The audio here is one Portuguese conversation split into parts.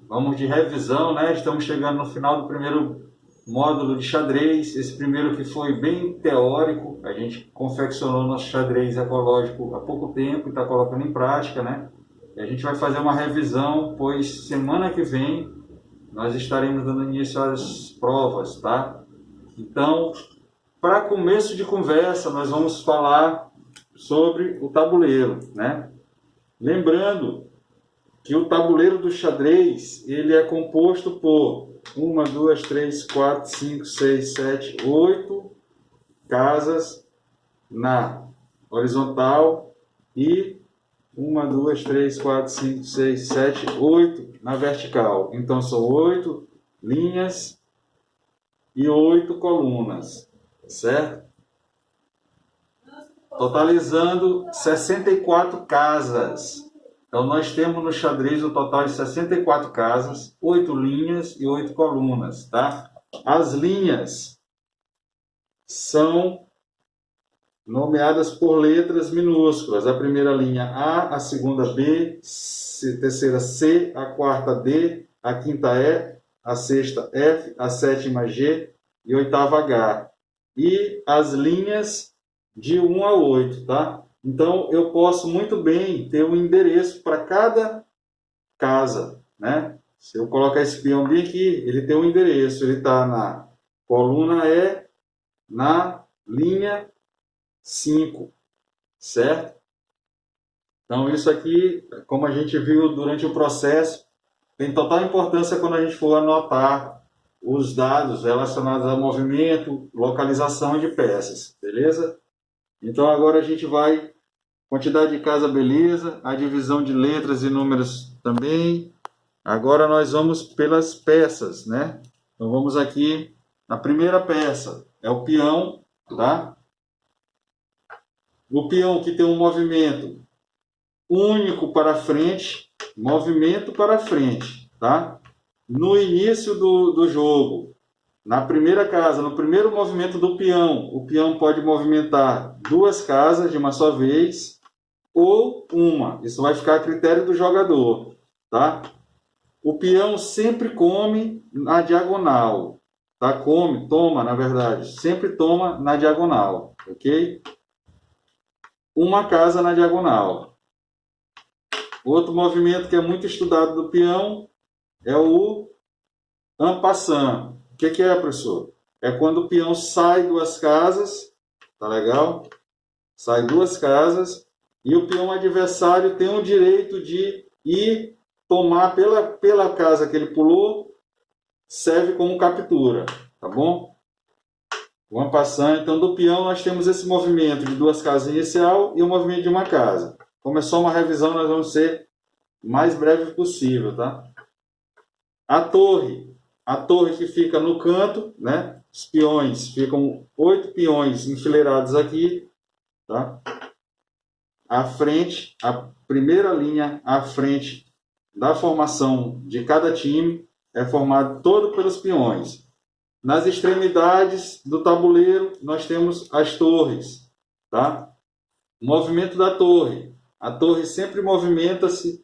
Vamos de revisão, né? Estamos chegando no final do primeiro módulo de xadrez. Esse primeiro que foi bem teórico. A gente confeccionou nosso xadrez ecológico há pouco tempo e está colocando em prática, né? E a gente vai fazer uma revisão, pois semana que vem nós estaremos dando início às provas, tá? Então, para começo de conversa, nós vamos falar sobre o tabuleiro, né? Lembrando que o tabuleiro do xadrez ele é composto por 8 casas na horizontal e 8 na vertical. Então são 8 linhas e 8 colunas, certo? Totalizando 64 casas. Então nós temos no xadrez o total de 64 casas, 8 linhas e 8 colunas, tá? As linhas são nomeadas por letras minúsculas. A primeira linha A, a segunda B, a terceira C, a quarta D, a quinta E, a sexta F, a sétima G e a oitava H. E as linhas de 1 a 8, tá? Então, eu posso muito bem ter um endereço para cada casa, né? Se eu colocar esse peão bem aqui, ele tem um endereço. Ele está na coluna E, na linha 5, certo? Então, isso aqui, como a gente viu durante o processo, tem total importância quando a gente for anotar os dados relacionados ao movimento, localização de peças, beleza? Então, agora a gente vai, quantidade de casa, beleza, a divisão de letras e números também. Agora nós vamos pelas peças, né? Então, vamos aqui na primeira peça, é o peão, tá? O peão que tem um movimento único para frente, movimento para frente, tá? No início do jogo, na primeira casa, no primeiro movimento do peão, o peão pode movimentar 2 casas de uma só vez ou uma. Isso vai ficar a critério do jogador, tá? O peão sempre come na diagonal, tá? Toma, na verdade, sempre toma na diagonal, ok? Uma casa na diagonal. Outro movimento que é muito estudado do peão é o en passant. O que é, professor? É quando o peão sai 2 casas, tá legal? Sai 2 casas e o peão adversário tem o direito de ir tomar pela casa que ele pulou, serve como captura, tá bom? O en passant, então do peão nós temos esse movimento de 2 casas inicial e o movimento de uma casa. Como é só uma revisão, nós vamos ser mais breve possível, tá? A torre que fica no canto, né? Os peões, ficam 8 peões enfileirados aqui, tá? À frente, a primeira linha à frente da formação de cada time é formado todo pelos peões. Nas extremidades do tabuleiro, nós temos as torres, tá? O movimento da torre. A torre sempre movimenta-se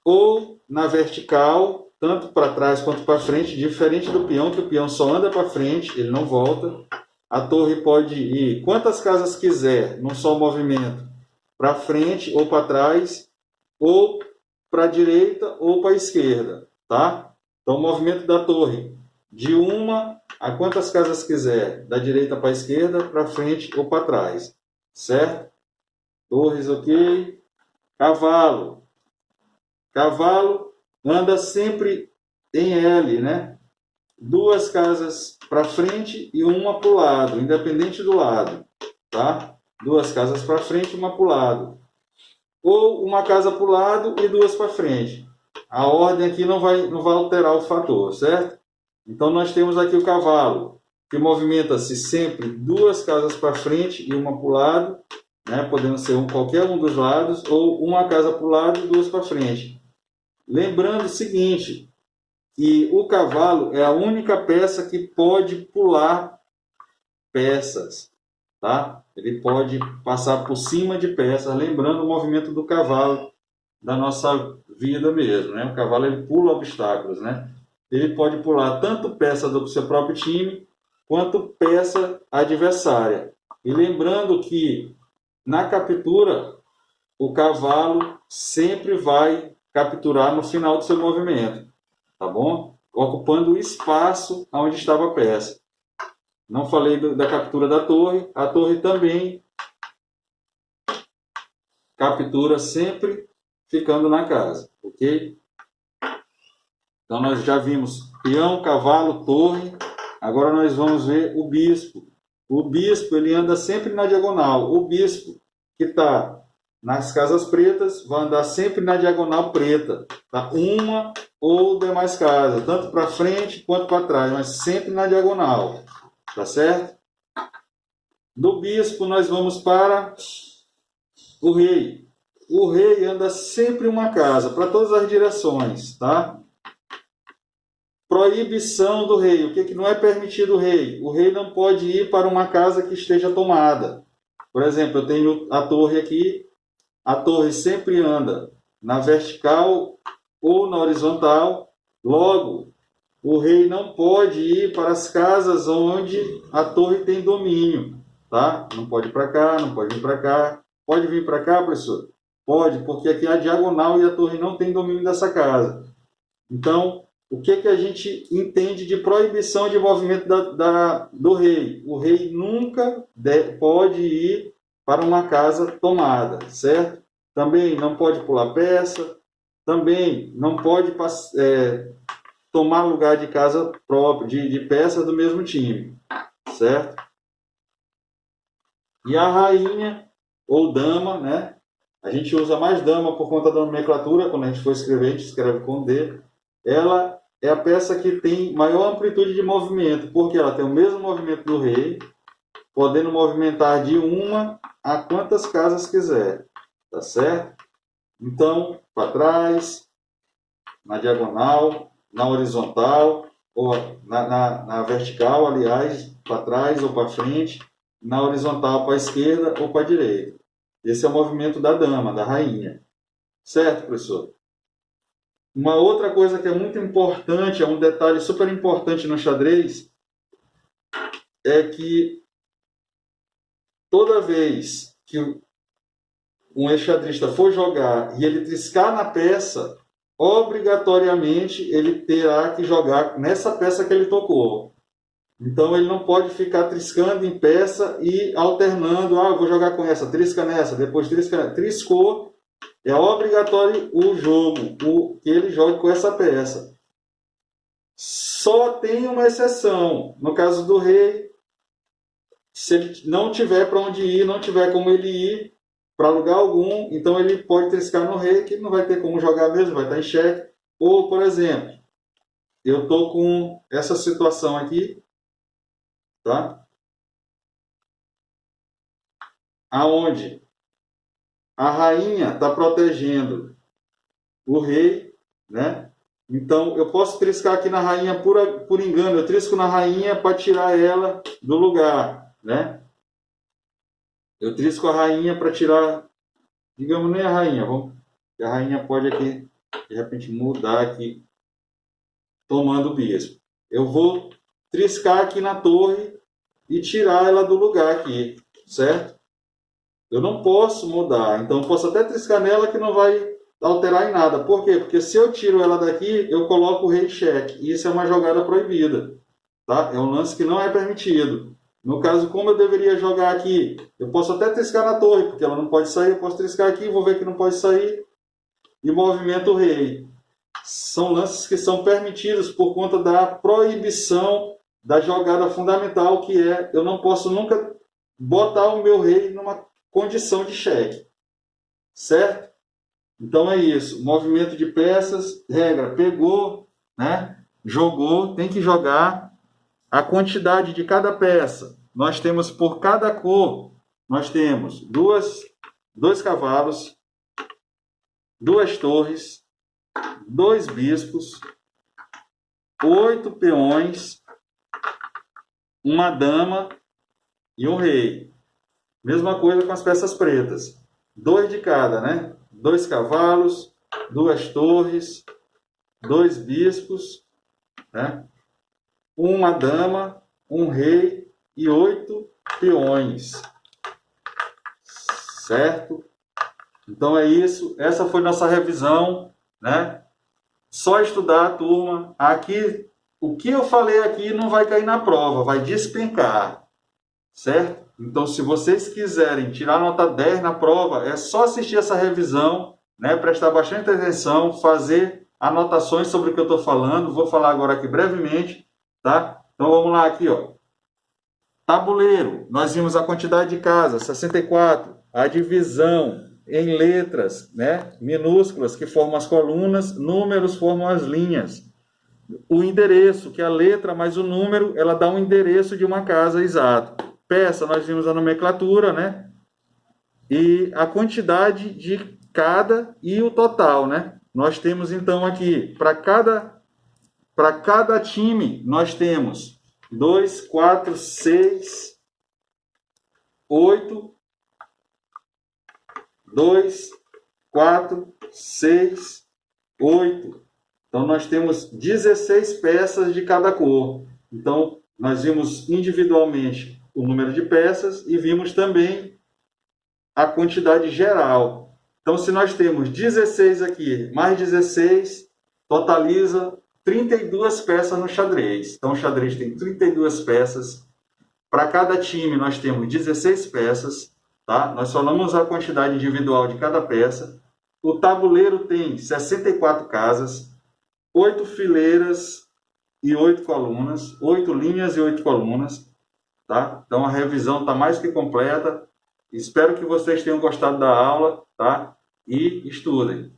ou na vertical, tanto para trás quanto para frente, diferente do peão, que o peão só anda para frente, ele não volta. A torre pode ir quantas casas quiser, num só movimento, para frente ou para trás, ou para a direita ou para a esquerda, tá? Então, o movimento da torre, de uma a quantas casas quiser, da direita para a esquerda, para frente ou para trás, certo? Torres, ok. Cavalo. Cavalo anda sempre em L, né? 2 casas para frente e uma para o lado, independente do lado, tá? 2 casas para frente e uma para o lado. Ou uma casa para o lado e 2 para frente. A ordem aqui não vai alterar o fator, certo? Então nós temos aqui o cavalo, que movimenta-se sempre 2 casas para frente e uma para o lado, né? Podendo ser qualquer um dos lados, ou uma casa para o lado e 2 para frente. Lembrando o seguinte, que o cavalo é a única peça que pode pular peças, tá? Ele pode passar por cima de peças, lembrando o movimento do cavalo, da nossa vida mesmo, né? O cavalo ele pula obstáculos, né? Ele pode pular tanto peça do seu próprio time, quanto peça adversária. E lembrando que na captura, o cavalo sempre vai capturar no final do seu movimento, tá bom? Ocupando o espaço onde estava a peça. Não falei da captura da torre. A torre também captura sempre ficando na casa, ok? Então nós já vimos peão, cavalo, torre. Agora nós vamos ver o bispo. O bispo ele anda sempre na diagonal. O bispo que está nas casas pretas vai andar sempre na diagonal preta, tá? Uma ou demais casas, tanto para frente quanto para trás, mas sempre na diagonal, tá certo? Do bispo nós vamos para o rei. O rei anda sempre uma casa, para todas as direções, tá? Proibição do rei. O que não é permitido o rei? O rei não pode ir para uma casa que esteja tomada. Por exemplo, eu tenho a torre aqui. A torre sempre anda na vertical ou na horizontal. Logo, o rei não pode ir para as casas onde a torre tem domínio, tá? Não pode ir para cá, não pode vir para cá. Pode vir para cá, professor? Pode, porque aqui é a diagonal e a torre não tem domínio dessa casa. Então, o que a gente entende de proibição de movimento do rei? O rei nunca pode ir para uma casa tomada, certo? Também não pode pular peça, também não pode tomar lugar de casa própria, de peça do mesmo time, certo? E a rainha, ou dama, né? A gente usa mais dama por conta da nomenclatura, quando a gente for escrever, a gente escreve com D. Ela é a peça que tem maior amplitude de movimento, porque ela tem o mesmo movimento do rei, podendo movimentar de uma a quantas casas quiser, tá certo? Então, para trás, na diagonal, na horizontal, ou na vertical, aliás, para trás ou para frente, na horizontal para a esquerda ou para a direita. Esse é o movimento da dama, da rainha. Certo, professor? Uma outra coisa que é muito importante, é um detalhe super importante no xadrez, é que toda vez que um enxadrista for jogar e ele triscar na peça, obrigatoriamente ele terá que jogar nessa peça que ele tocou. Então ele não pode ficar triscando em peça e alternando, eu vou jogar com essa, trisca nessa, depois trisca nessa. Triscou, é obrigatório o jogo, que ele jogue com essa peça. Só tem uma exceção. No caso do rei, se ele não tiver para onde ir, não tiver como ele ir para lugar algum, então ele pode triscar no rei, que não vai ter como jogar mesmo, vai estar em xeque. Ou, por exemplo, eu estou com essa situação aqui, tá? Aonde a rainha está protegendo o rei, né? Então, eu posso triscar aqui na rainha por engano. Eu trisco na rainha para tirar ela do lugar, né? Eu trisco a rainha para tirar, digamos, nem a rainha. A rainha pode aqui, de repente, mudar aqui, tomando o bispo. Eu vou triscar aqui na torre e tirar ela do lugar aqui, certo? Eu não posso mudar. Então, eu posso até triscar nela que não vai alterar em nada. Por quê? Porque se eu tiro ela daqui, eu coloco o rei em xeque. E isso é uma jogada proibida. Tá? É um lance que não é permitido. No caso, como eu deveria jogar aqui? Eu posso até triscar na torre, porque ela não pode sair. Eu posso triscar aqui, vou ver que não pode sair. E movimento o rei. São lances que são permitidos por conta da proibição da jogada fundamental, que é eu não posso nunca botar o meu rei numa condição de xeque. Certo? Então é isso. Movimento de peças, regra, pegou, né? Jogou, tem que jogar. A quantidade de cada peça. Nós temos por cada cor, nós temos dois cavalos, duas torres, dois bispos, 8 peões, uma dama e um rei. Mesma coisa com as peças pretas. 2 de cada, né? 2 cavalos, 2 torres, 2 bispos, né? Uma dama, um rei e 8 peões. Certo? Então é isso. Essa foi nossa revisão, né? Só estudar, turma. Aqui, o que eu falei aqui não vai cair na prova, vai despencar. Certo? Então, se vocês quiserem tirar nota 10 na prova, é só assistir essa revisão, né? Prestar bastante atenção, fazer anotações sobre o que eu estou falando. Vou falar agora aqui brevemente, tá? Então, vamos lá aqui, ó. Tabuleiro, nós vimos a quantidade de casas, 64. A divisão em letras, né? Minúsculas, que formam as colunas, números formam as linhas. O endereço, que é a letra mais o número, ela dá um endereço de uma casa exato. Peça, nós vimos a nomenclatura, né? E a quantidade de cada e o total, né? Nós temos então aqui, para cada time, nós temos 2, 4, 6, 8, 2, 4, 6, 8. Então, nós temos 16 peças de cada cor. Então, nós vimos individualmente o número de peças e vimos também a quantidade geral. Então, se nós temos 16 aqui, mais 16, totaliza 32 peças no xadrez. Então, o xadrez tem 32 peças. Para cada time, nós temos 16 peças. Tá? Nós falamos a quantidade individual de cada peça. O tabuleiro tem 64 casas, 8 fileiras e 8 colunas, 8 linhas e 8 colunas. Tá? Então, a revisão está mais que completa. Espero que vocês tenham gostado da aula, tá? E estudem.